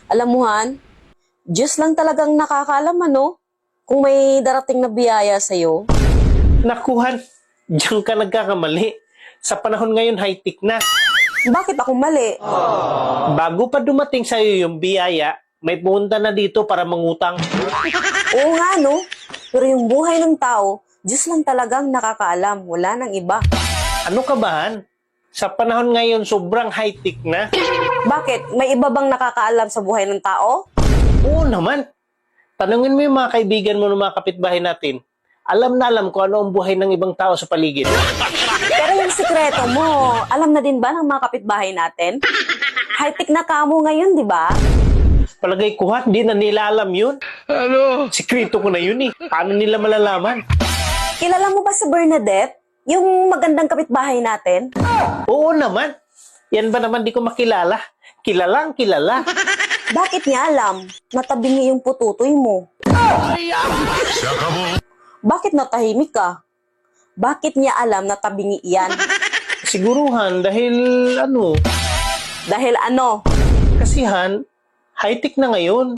Alam mo, Han, Diyos lang talagang nakakaalam, ano? Kung may darating na biyaya sa'yo. Nakuhan, diyan ka nagkakamali. Sa panahon ngayon, high-tech na. Bakit ako mali? Bago pa dumating sa'yo yung biyaya, may pumunta na dito para mangutang. Oo nga, no? Pero yung buhay ng tao, Diyos lang talagang nakakaalam. Wala nang iba. Ano ka ba, Han? Sa panahon ngayon, sobrang high-tech na. Bakit? May iba bang nakakaalam sa buhay ng tao? Oo naman. Tanungin mo yung mga kaibigan mo ng mga kapitbahay natin. Alam na alam kung ano ang buhay ng ibang tao sa paligid. Pero yung sikreto mo, alam na din ba ng mga kapitbahay natin? High-tech na kamo ngayon, di ba? Palagay ko, Han, di na nila alam yun. Ano? Sikreto ko na yun eh. Paano nila malalaman? Kilala mo ba si Bernadette? Yung magandang kapitbahay natin? Oo naman. Yan ba naman di ko makilala? Kilalang kilala. Bakit niya alam na tabingi yung pututoy mo? Bakit natahimik ka? Bakit niya alam na tabingi yan? Siguruhan dahil ano? Dahil ano? Kasi Han, high-tech na ngayon.